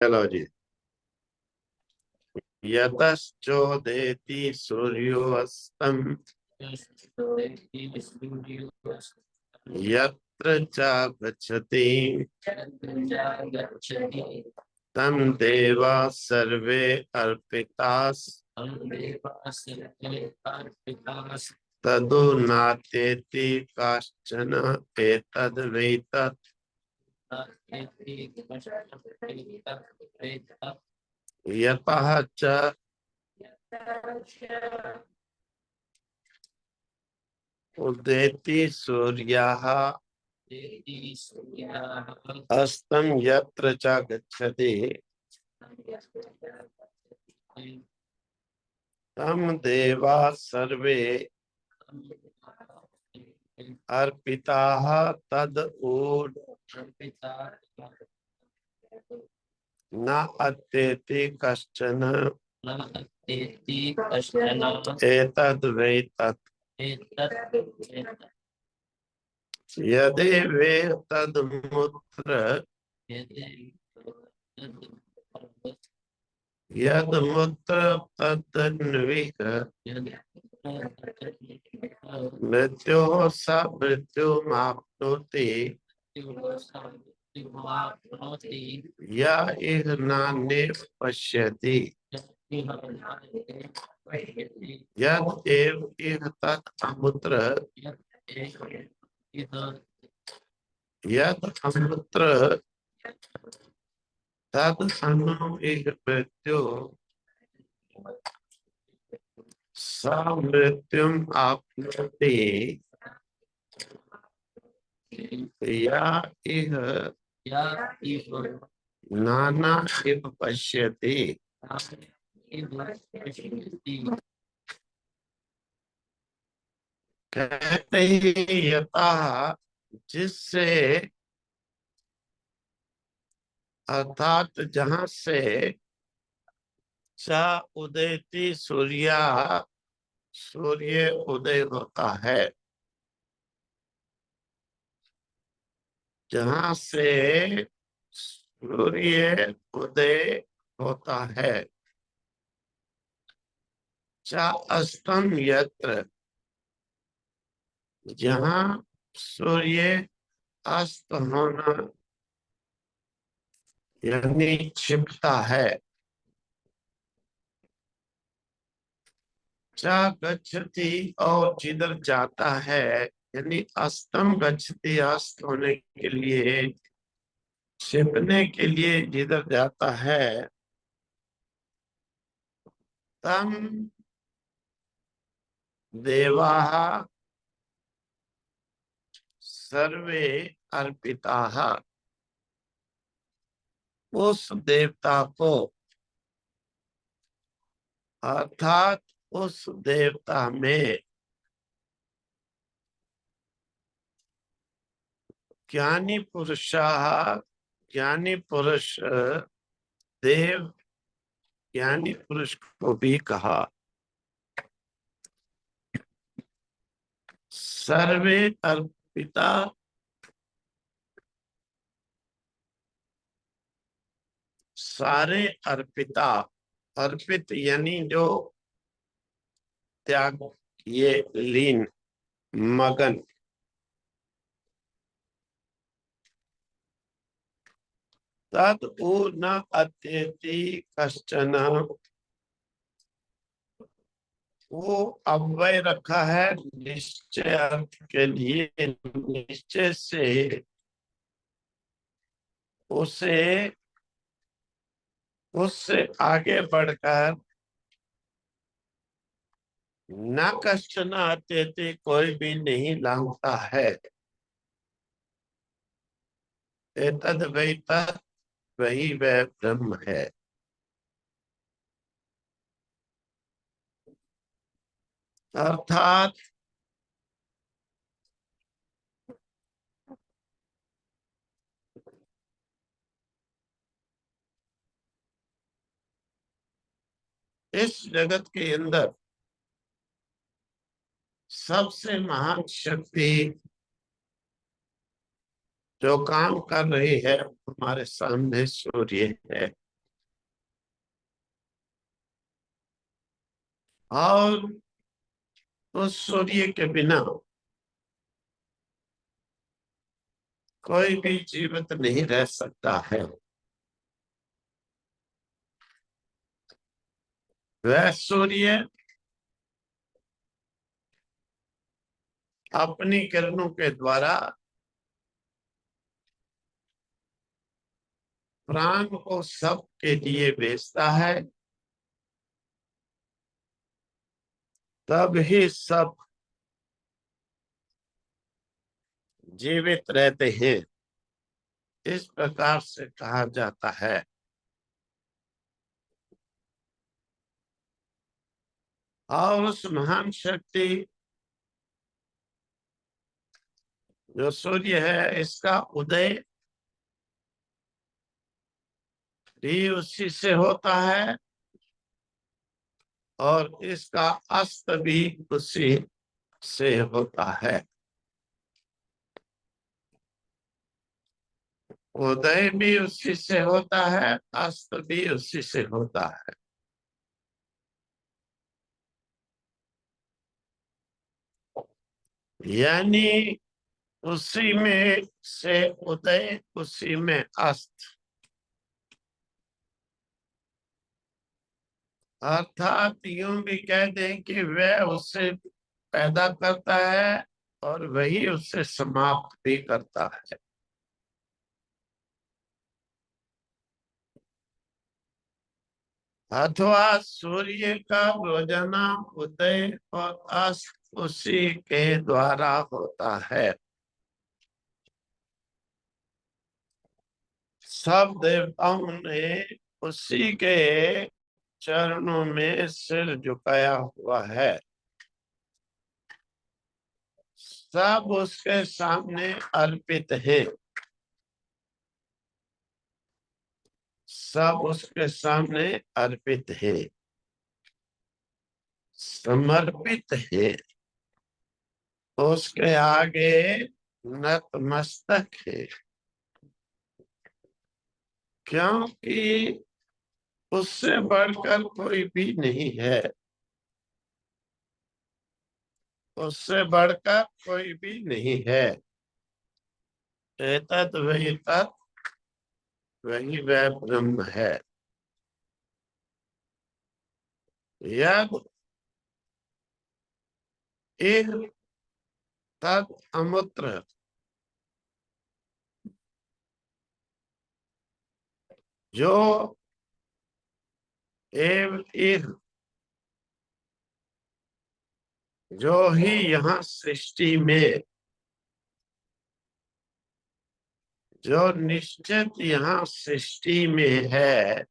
चलो जी। यतश्चोदेति सूर्योऽस्तं यत्र च गच्छति तं देवा सर्वे अर्पितास् तदु नात्येति काश्चन एतद्वेतत् यतः च उदेति सूर्यः अस्तं यत्र च गच्छति तं देवा सर्वे अर्पिताः तद ऊर् न अत्येति कश्चन एतद्वेतत् यदि वे तद्मुत्र यद्मुत्र तदन्विह मृत्योः स मृत्युमाप्नोति य इह नान्ये पश्यति यद एव इह तत् अमुत्र यद अमुत्र तद अनु इह मृत्यु स मृत्युम आपनोति या इह नाना इव पश्यति। कहते ही यथा जिससे अर्थात जहां से चा उदयती सूर्य सूर्य उदय होता है, जहां से सूर्य उदय होता है, चा अस्तम यत्र जहां सूर्य अस्त होना यानी छिपता है, चा गच्छति और जिधर जाता है यानी अस्तम गच्छति अस्त होने के लिए छिपने के लिए जिधर जाता है, तम देवाः सर्वे अर्पिताः उस देवता को अर्थात उस देवता में ज्ञानी पुरुषाः ज्ञानी पुरुष देव ज्ञानी पुरुष को भी कहा सर्वे अर्पिता सारे अर्पिता अर्पित यानी जो त्याग ये लीन मगन तद उ न अत्येति कश्चन वो अव्यय रखा है निश्चय अर्थ के लिए निश्चय से उसे उससे आगे बढ़कर न कश्चन अत्येति कोई भी नहीं लांघता है। एतद वही तत् वही वह ब्रह्म है। अर्थात इस जगत के अंदर सबसे महान शक्ति जो काम कर रही है हमारे सामने सूर्य है। और उस सूर्य के बिना कोई भी जीवित नहीं रह सकता है। वह सूर्य अपनी किरणों के द्वारा प्राण को सबके लिए भेजता है, तब ही सब जीवित रहते हैं। इस प्रकार से कहा जाता है। और उस महान शक्ति जो सूर्य है, इसका उदय भी उसी से होता है और इसका अस्त भी उसी से होता है। उदय भी उसी से होता है, अस्त भी उसी से होता है। यानी उसी में से उदय, उसी में अस्त। अर्थात यूं भी कह दें कि वह उसे पैदा करता है और वही उसे समाप्त भी करता है। अथवा सूर्य का रोजाना उदय और अस्त उसी के द्वारा होता है। सब देवताओं ने उसी के चरणों में सिर झुकाया हुआ है। सब उसके सामने अर्पित है। सब उसके सामने अर्पित है, समर्पित है। उसके आगे नतमस्तक है, क्योंकि उससे बढ़कर कोई भी नहीं है। उससे बढ़कर कोई भी नहीं है। एतत् वही तत्, वही वह ब्रह्म है। यद इह तत् अमुत्र, जो एव इह, जो ही यहाँ सृष्टि में, जो निश्चित यहाँ सृष्टि में है,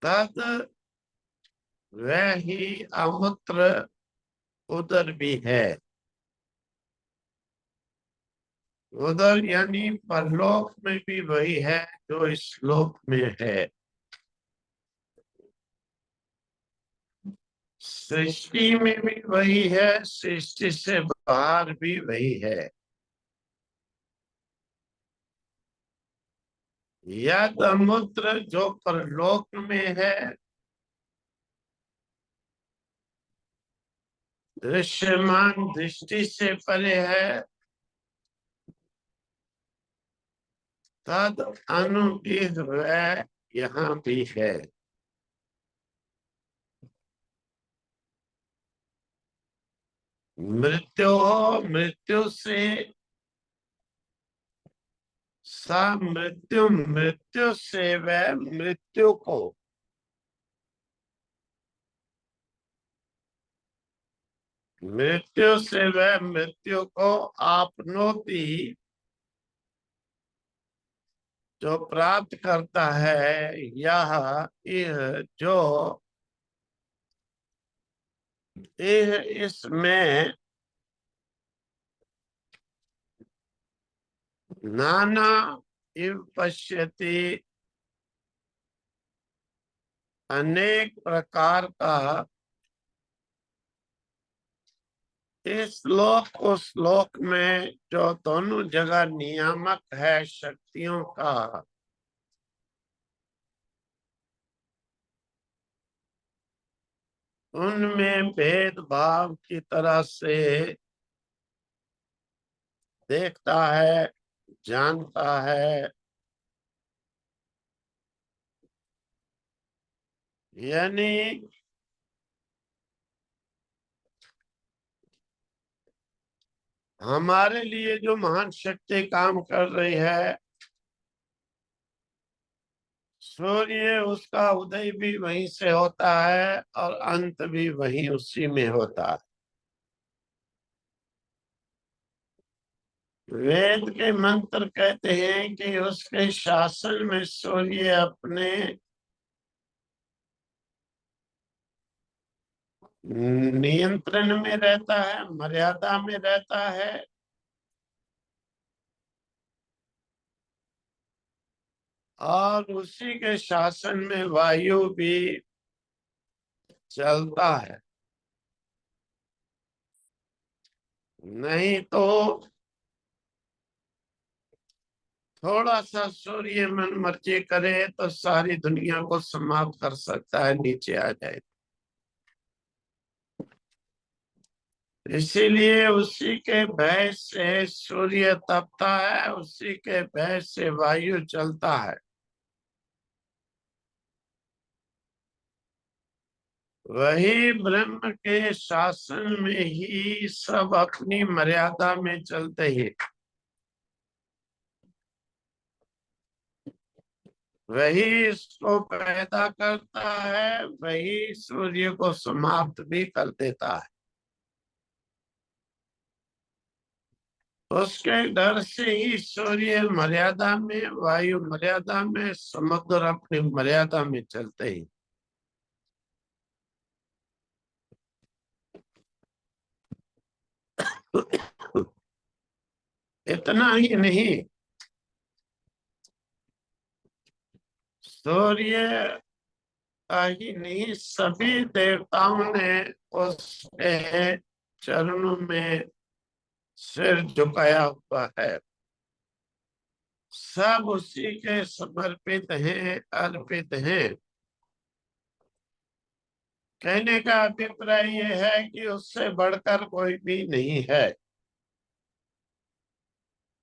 तद वह ही अमुत्र उधर भी है। उधर यानी परलोक में भी वही है जो इस लोक में है। सृष्टि में भी वही है, सृष्टि से बाहर भी वही है। यह समुद्र जो परलोक में है, दृश्यमान दृष्टि से परे है, तद अनुदित वह यहाँ भी है। मृत्यु हो, मृत्यु से सा मृत्यु, मृत्यु से वह मृत्यु को, मृत्यु से वह मृत्यु को आपनोती, जो प्राप्त करता है। यह जो यह इसमें नाना इव पश्यति, अनेक प्रकार का इस लोक उस लोक में, जो दोनों जगह नियामक है शक्तियों का, उनमें भेदभाव की तरह से देखता है, जानता है। यानी हमारे लिए जो महान शक्ति काम कर रही है, सूर्य उसका उदय भी वहीं से होता है और अंत भी वहीं उसी में होता है। वेद के मंत्र कहते हैं कि उसके शासन में सूर्य अपने नियंत्रण में रहता है, मर्यादा में रहता है। और उसी के शासन में वायु भी चलता है। नहीं तो थोड़ा सा सूर्य मन मर्जी करे तो सारी दुनिया को समाप्त कर सकता है, नीचे आ जाए। इसीलिए उसी के भय से सूर्य तपता है, उसी के भय से वायु चलता है। वही ब्रह्म के शासन में ही सब अपनी मर्यादा में चलते हैं। वही इसको पैदा करता है, वही सूर्य को समाप्त भी कर देता है। उसके डर से ही सूर्य मर्यादा में, वायु मर्यादा में, समुद्र अपनी मर्यादा में चलते ही। इतना ही नहीं, सूर्य का ही नहीं, सभी देवताओं ने उसके चरणों में सिर झुकाया हुआ है। सब उसी के समर्पित हैं, अर्पित हैं। कहने का अभिप्राय यह है कि उससे बढ़कर कोई भी नहीं है।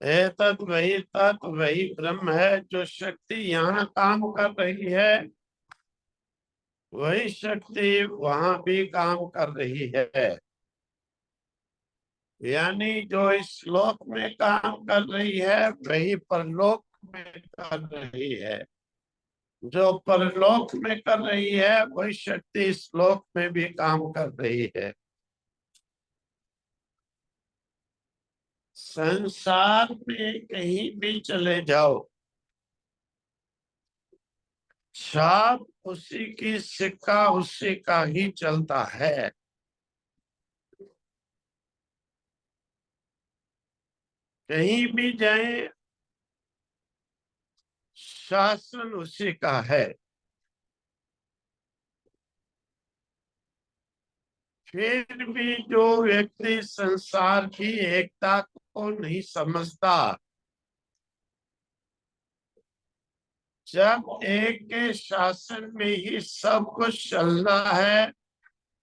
एतत् वही तत्व, वही ब्रह्म है। जो शक्ति यहाँ काम कर रही है, वही शक्ति वहां भी काम कर रही है। यानी जो इस लोक में काम कर रही है, वही परलोक में कर रही है। जो परलोक में कर रही है, वही शक्ति इस लोक में भी काम कर रही है। संसार में कहीं भी चले जाओ, छाप उसी की, सिक्का उसी का ही चलता है। कहीं भी जाए, शासन उसी का है। फिर भी जो व्यक्ति संसार की एकता को नहीं समझता, जब एक के शासन में ही सब कुछ चल रहा है,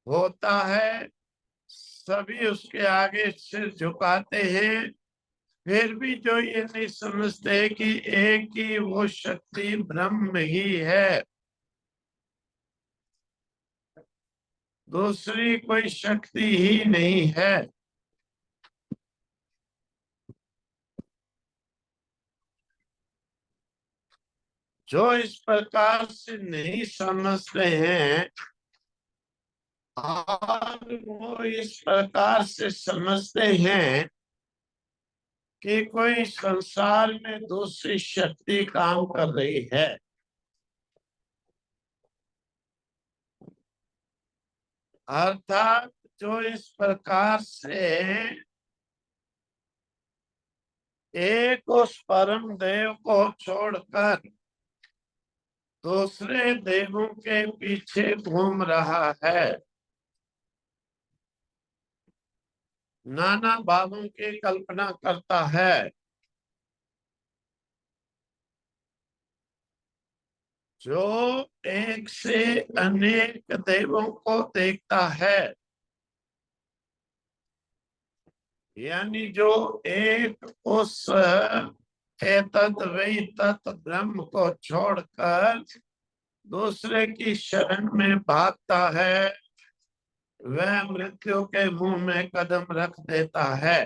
होता है, सभी उसके आगे सिर झुकाते हैं, फिर भी जो ये नहीं समझते कि एक ही वो शक्ति ब्रह्म ही है, दूसरी कोई शक्ति ही नहीं है। जो इस प्रकार से नहीं समझते हैं, और वो इस प्रकार से समझते हैं कि कोई संसार में दूसरी शक्ति काम कर रही है, अर्थात जो इस प्रकार से एक उस परम देव को छोड़कर दूसरे देवों के पीछे घूम रहा है, नाना भावों की कल्पना करता है, जो एक से अनेक देवों को देखता है, यानी जो एक उस एतद वही तत् ब्रह्म को छोड़कर दूसरे की शरण में भागता है, वह मृत्यु के मुंह में कदम रख देता है।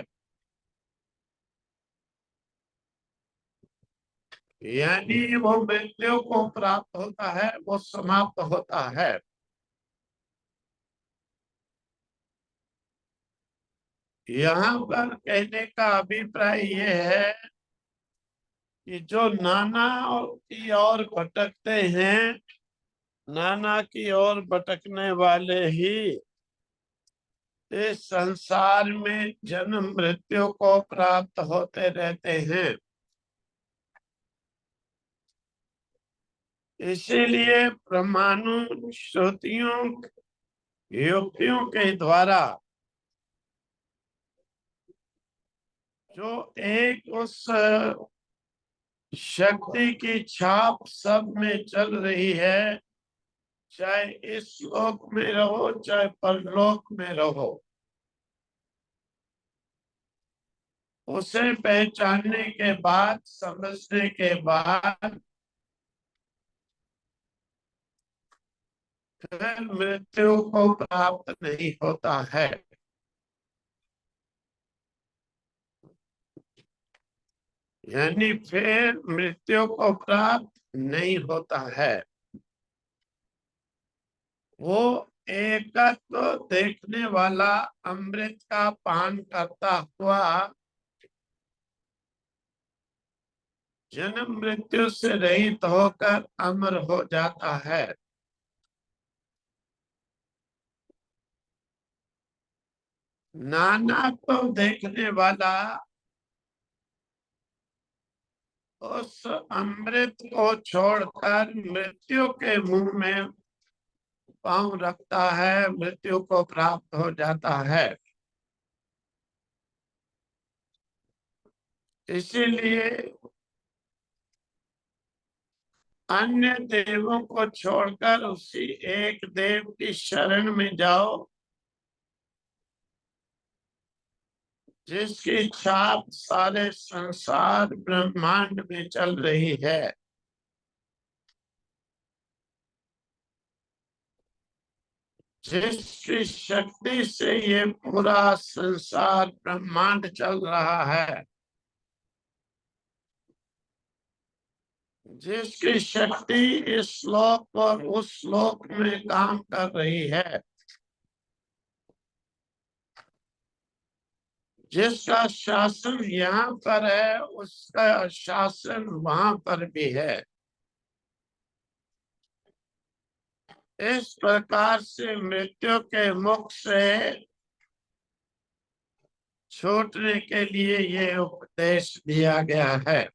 यानी वो मृत्यु को प्राप्त होता है, वो समाप्त होता है। यहाँ पर कहने का अभिप्राय ये है कि जो नाना की ओर भटकते हैं, नाना की ओर भटकने वाले ही इस संसार में जन्म मृत्यु को प्राप्त होते रहते हैं। इसीलिए परमाणु श्रुतियों युक्तियों के द्वारा जो एक उस शक्ति की छाप सब में चल रही है, चाहे इस लोक में रहो चाहे परलोक में रहो, उसे पहचानने के बाद, समझने के बाद फिर मृत्यु को प्राप्त नहीं होता है। यानी फिर मृत्यु को प्राप्त नहीं होता है। वो एकत्व देखने वाला अमृत का पान करता हुआ जन्म मृत्यु से रहित होकर अमर हो जाता है। नाना को देखने वाला उस अमृत को छोड़कर मृत्यु के मुंह में पांव रखता है, मृत्यु को प्राप्त हो जाता है। इसीलिए अन्य देवों को छोड़कर उसी एक देव की शरण में जाओ, जिसकी छाप सारे संसार ब्रह्मांड में चल रही है। जिसकी शक्ति से ये पूरा संसार ब्रह्मांड चल रहा है, जिसकी शक्ति इस श्लोक और उस श्लोक में काम कर रही है, जिसका शासन यहाँ पर है उसका शासन वहां पर भी है। इस प्रकार से मृत्यु के मुख से छूटने के लिए ये उपदेश दिया गया है।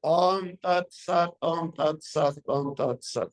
ओम तत्सत, ओम तत्सत, ओम तत्सत।